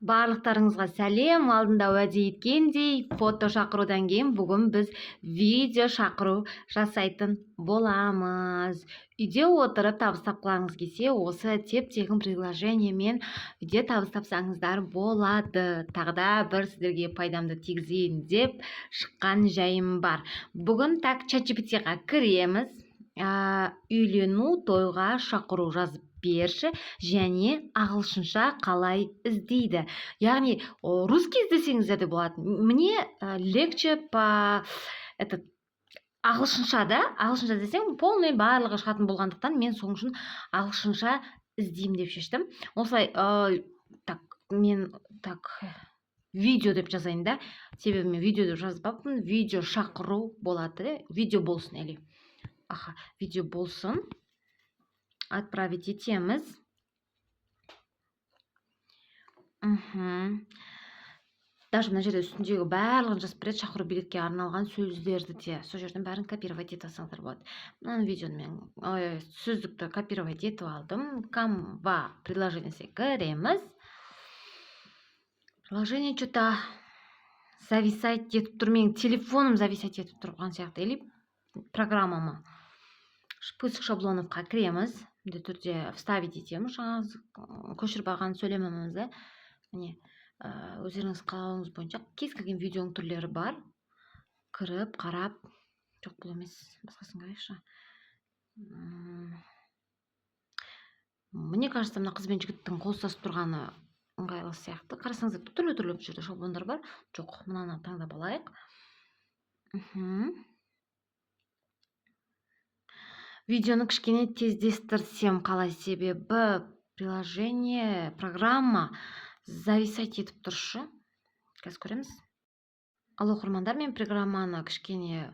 Барлықтарыңызға сәлем. Алдында уәде еткендей, фото шақырудан кейін бүгін біз видео шақыру жасайтын боламыз. Үйде отырып табыс тапқыларыңыз келсе, осы теп-тегін приложениемен үйде табыс тапсаңыздар болады. Тағда бір сіздерге пайдамды тигізейін деп шыққан жайым бар. Бүгін так ChatGPT-ға кіреміз. Үйлену тойға шақыру жазып берші және ағылшынша қалай іздейді. Яғни русский іздесеңіздер де болады. Мне легче по ағылшынша іздесең полный барлығы шығатын болғандықтан мен соң үшін ағылшынша іздеймін деп шештім. Осылай мен видео деп жазайын да. Себебі мен видео деп жазбаппын. Видео шақыру болады. Видео болсын әлі. Видео болсын. Отправить етеміз. Даже мына жерде үстіндегі барлығын жазып береді, шақыру билетке арналған сөздерді де. Сол жерден бәрін копировать ете алсаңыздар болады. Мына видеоны мен сөздікті копировать етіп алдым. Canva приложениесіне кіреміз. Приложение что-то зависать етіп тұр. Менің телефоным зависать етіп тұрған сияқты. Или программама. Список шаблоновқа кіреміз. Міндетті түрде вставить етеміз. Жаңа көшіріп алған сөйлемімізді. Міне өздеріңіз қалауыңыз бойынша кез келген видеоның түрлері бар. Кіріп, қарап. Жоқ, бұл емес. Басқасын қарайықшы. Мне кажется, мына қыз бен жігіттің қол ұстасып тұрғаны ыңғайлы сияқты. Қарасаңыздар, түрлі жерде шаблондар бар. Жоқ, мынаны таңдап алайық. Видеоны кішкене тездестірсем қалай, себебі приложение, программа зависать етіп тұршы. Қазір көреміз. Ал оқырмандар, мен программаны кішкене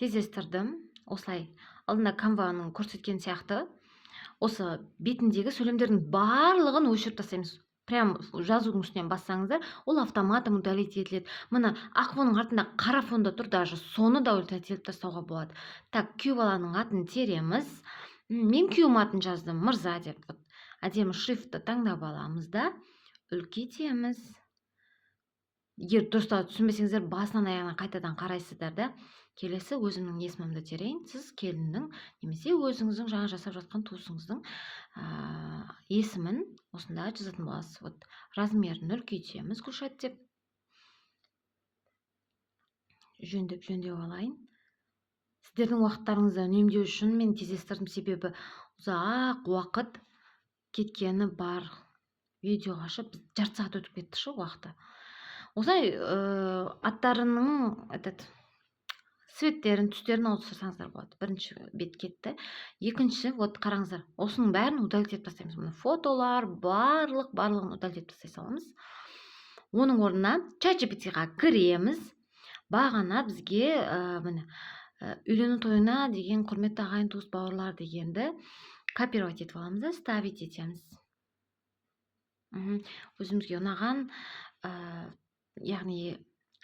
тездестірдім. Осылай алдында Canva-ның көрсеткен сияқты. Осы бетіндегі сөйлемдердің барлығын өшіріп тастаймыз. Прям жазудың үстінен бассаңыздар, ол автоматом удалить етіледі. Мына ақ фонның артында қара фонда тұр, даже соны да удалить етіп тастауға болады. Так, күйеу баланың атын тереміз. Мен күйеуім атын жаздым, Мырза деп. Әдемі шрифтті таңдап аламыз да, үлкейтеміз. Егер дұрыстап түсінбесеңіздер, басынан аяғына қайтадан қарайсыздар да. Келесі өзімнің есімімді терейін. Сіз келіннің немесе өзіңіздің жаңа жасап жатқан туысыңыздың есімін осында жазатын боласыз. Вот размерін үлкейтеміз, Гүлшат деп. Жөндеп алайын. Сіздердің уақыттарыңызды үнемдеу үшін мен тездестірдім, себебі ұзақ уақыт кеткені бар. Видеоға ашып, жарты сағат өтіп кетті ше уақыты. Осылай аттарының цветтерін, түстерін ауыстырсаңыздар болады. Бірінші бет кетті. Екінші, вот қараңыздар, осының бәрін удалить етіп тастаймыз. Мына фотолар, барлығын удалить етіп тастай саламыз. Оның орнына ChatGPT-ға кіреміз. Бағана бізге үйлену тойына деген құрметті ағайын туыс бауырлар дегенді копировать етіп аламыз да, ставить етеміз. Өзімізге ұнаған, яғни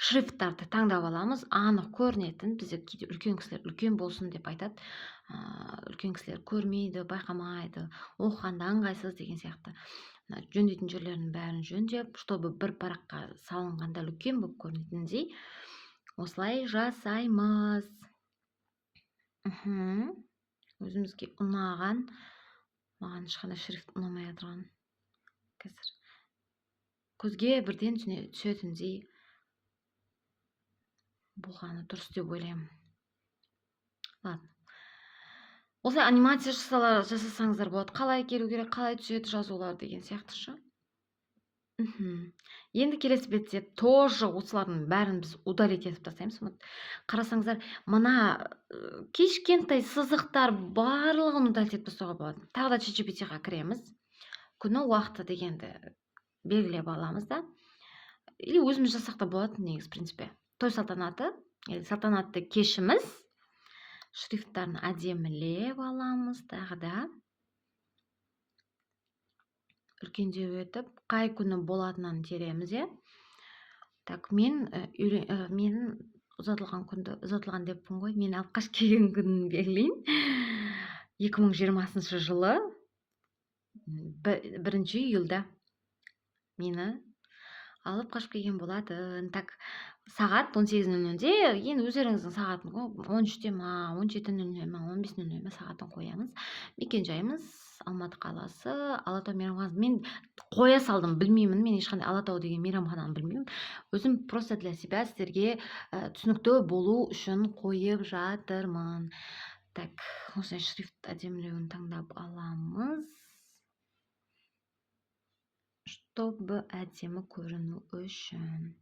шрифттарды таңдап аламыз, анық көрінетін. Бізде кейде үлкен кісілер үлкен болсын деп айтады. Үлкен кісілер көрмейді, байқамайды, оқығанда ыңғайсыз деген сияқты. Жөндейтін жерлерінің бәрін жөндеп, чтобы бір параққа салынғанда үлкен болып көрінетіндей осылай жасаймыз. Өзімізге ұнаған, маған ешқандай шрифт ұнамай отырған. Қазір көзге бірден түсетіндей болғаны дұрыс деп ойлаймын. Ладно. Осылай анимация жасасаңыздар болады. Қалай келу керек, қалай түседі жазулар деген сияқты ше. Енді келесі бетте тоже осылардың бәрін біз удалить етіп тастаймыз. Қарасаңыздар, мына кішкентай сызықтар барлығын удалить етіп тастауға болады. Тағы да ChatGPT-ға кіреміз. Күні уақыты дегенді белгілеп аламыз да. Или өзіміз жасақ та болады негіз, в принципе. Той салтанаты, салтанатты кешіміз. Шрифттарын әдемілеп аламыз тағы да. Үлкендеу етіп, қай күні болатынын тереміз. Так, мен ұзатылған деппін ғой. Мен алқаш келген күнін белгілейін. 2020 жылы 1 июльда мені алып қашып келген болатын. Так, сағат 18:00-де, енді өздеріңіздің сағатын ғой, 13-те ма, 17:00 ма, 15:00 ма сағатын қоямыз. Мекен-жайымыз Алматы қаласы, Алатау мейрамханасы. Мен қоя салдым, білмеймін, мен ешқандай Алатау деген мейрамхананы білмеймін. Өзім просто для себя сіздерге түсінікті болу үшін қойып жатырмын. Так, осылай шрифт әдемілеуін таңдап аламыз, чтобы әдемі көріну үшін.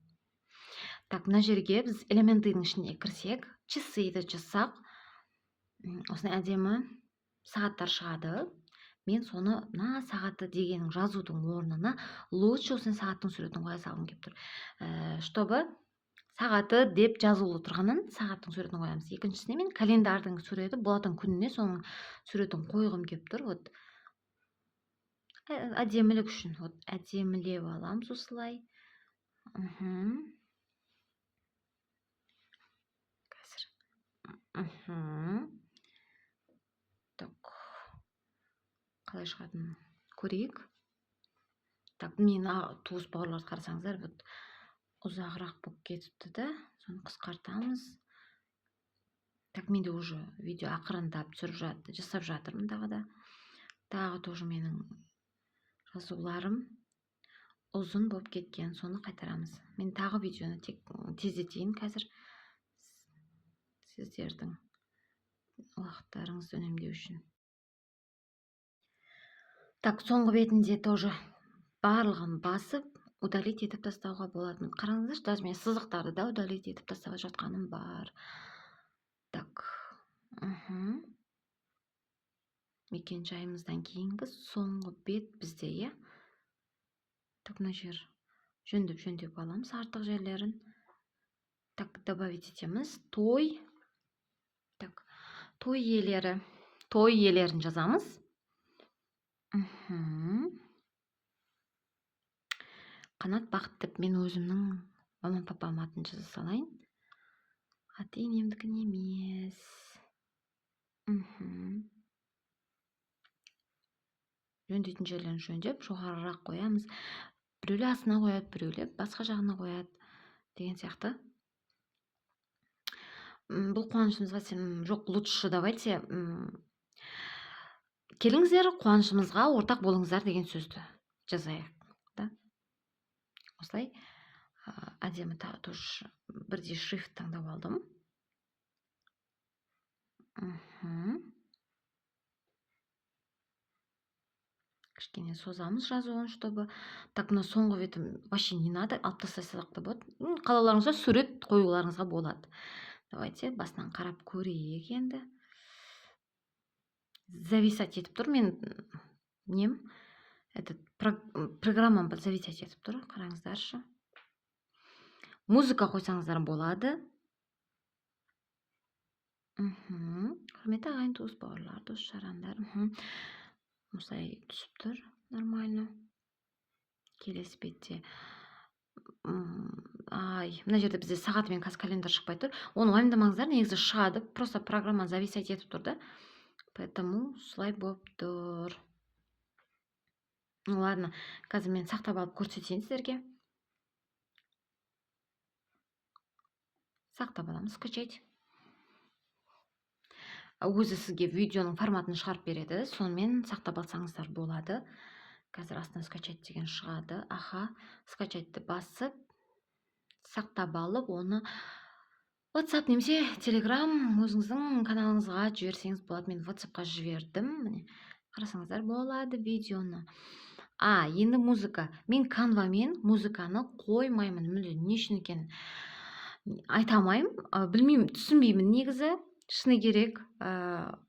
Так, мына жерге біз элементінің ішіне кірсек, часыйды жазсақ, осындай әдемі сағаттар шығады. Мен соны мына сағаты дегенің жазудың орнына лучше осындай сағаттың суретін қоя салғым келіп тұр. Чтобы сағаты деп жазулы тұрғанын сағаттың суретін қоямыз. Екіншісіне мен календардың суреті болатын күніне соның суретін қойғым келіп тұр. Вот әдемілік үшін, вот әдемілеп аламыз осылай. Қазір. Так, қалай шығатынын көрейік. Так, мен туыс бауырларды қарасаңыздар, вот ұзағырақ болып кетіпті да, соны қысқартамыз. Так, мен де уже видео ақырындап жасап жатырмын тағы да. Тағы тоже менің жазуларым ұзын болып кеткен, соны қайтарамыз. Мен тағы видеоны тездетейін қазір, сіздердің уақыттарыңызды үнемдеу үшін. Так, соңғы бетінде тоже барлығын басып, удалить етіп тастауға болады. Қараңыздаршы, даже мен сызықтарды да удалить етіп тастап жатқаным бар. Так, мекен-жайымыздан кейінгі соңғы бет бізде, е? Так, мына жер жөндеп аламыз артық жерлерін. Так, добавить етеміз. Той. Так, той иелерін жазамыз. Қанат Бақыт деп мен өзімнің мамам папам атын жаза салайын. Аты енемдікін емес. Жөндейтін жерлерін жөндеп, жоғарырақ қоямыз. Біреулер астына қояды, біреулер басқа жағына қояды деген сияқты. Бұл қуанышымызға жоқ, лучше давайте келіңіздер, қуанышымызға ортақ болыңыздар деген сөзді жазайық. Осылай әдемі тоже бірдей шрифт таңдап алдым. Кішкене созамыз жазуын, чтобы. Так, мына соңғы бетім вообще не надо, алып тастасақ та болады. Қалауларыңызға сурет қоюларыңызға болады. Давайте басынан қарап көрейік енді. Зависать етіп тұр. Мен программам зависать етіп тұр. Қараңыздаршы. Музыка қойсаңыздар болады. Құрметті ағайын, туыс бауырлар, дос жарандар. Осылай түсіп тұр. Нормально. Келесі бетте. Мына жерде бізде сағатымен қазір календар шықпай тұр. Оны уайымдамаңыздар, негізі шығады. Просто программа зависать етіп тұр да. Поэтому слай болып тұр. Ладно, қазір мен сақтап алып көрсетейін сіздерге. Сақтап аламыз, скачать. Өзі сізге видеоның форматын шығарып береді. Сонымен сақтап алсаңыздар болады. Қазір астына скачать деген шығады. Скачатьты басып, сақтап алып, оны WhatsApp немесе Telegram өзіңіздің каналыңызға жіберсеңіз болады. Мен WhatsAppқа жібердім. Қарасаңыздар болады видеоны. Енді музыка. Мен Canva-мен музыканы қоймаймын. Не үшін екен айта алмаймын. Білмеймін, түсінбеймін негізі. Шыны керек,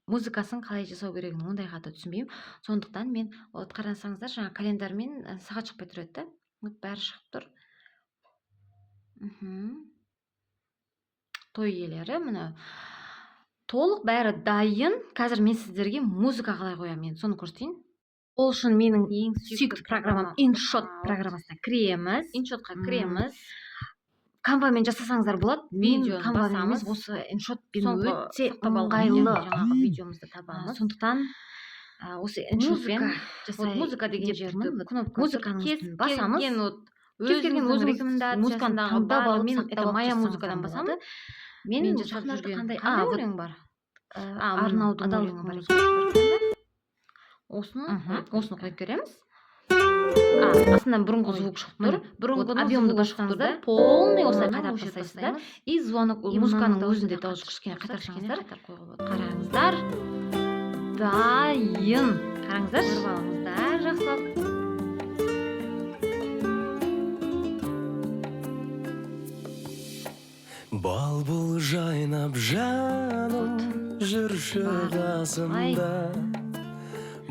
музыкасын қалай жасау керегін ондай қатты түсінбеймін. Сондықтан мен, қарасаңыздар, жаңа календармен сағат шықпай тұр еді. Бәрі шығып тұр. Той иелері, міне толық бәрі дайын. Қазір мен сіздерге музыка қалай қоямын, соны көрсетейін. Ол үшін менің ең сүйікті программам InShot программасына кіреміз. Canva-мен жасасаңыздар болады. Видеоны басамыз. Осы InShot-пен өте ыңғайлы. Жаңағы видеомызды табамыз. Сондықтан осы InShot-пен жасай. Музыка деген жерді музыканы басамыз. кез келген өзіңіздің өзіңіз рекомендациясындағы музыканы таңдап барлық алып мен это саптауды моя жасасаңыз музыкадан да басам. болады. Мен Мен жасап сахнада жүрген қандай вот өлең бар? мына Арнаудың адалдықтың өлеңі бар екен. музыкасы бар екен да. Осыны қойып көреміз. Астынан бұрынғы звук шығып тұр. Бұрынғының объемды звугі бассаңыздар, шығып тұр. полный осылай Мынаны қайтарып осы жерге тастайсыздар. тастаймыз. И звонок И музыканың мынаның өзінде дауысына дауыс кішкене қайтарсаңыздар, қойға болады. қараңыздар. Дайын. Қараңыздар. Көріп алыңыздар, жақсылап. Балбұл жайнап жаным жүрші қасымда,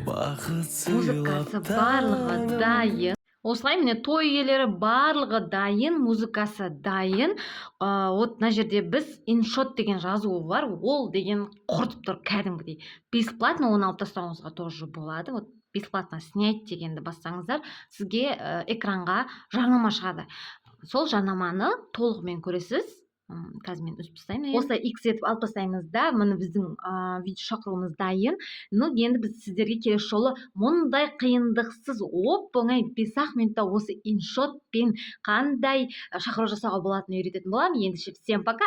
бақыт сыйлап Музыкасы барлығы дайын. Осылай міне той иелері барлығы дайын, музыкасы дайын. Вот мына жерде біз иншот деген жазуы бар, ол деген құртып тұр кәдімгідей. Бесплатно оны алып тастауыңызға тоже болады. Вот бесплатно снять дегенді бассаңыздар, сізге экранға жарнама шығады. Сол жарнаманы толығымен көресіз. Қазір мен үзіп тастаймын. Осылай X етіп алып тастаймыз да, міне біздің видео шақыруымыз дайын. Енді біз сіздерге келесі жолы мұндай қиындықсыз оп-оңай 5-ақ минутта осы иншотпен қандай шақыру жасауға болатынын үйрететін боламын. Ендеше всем пока.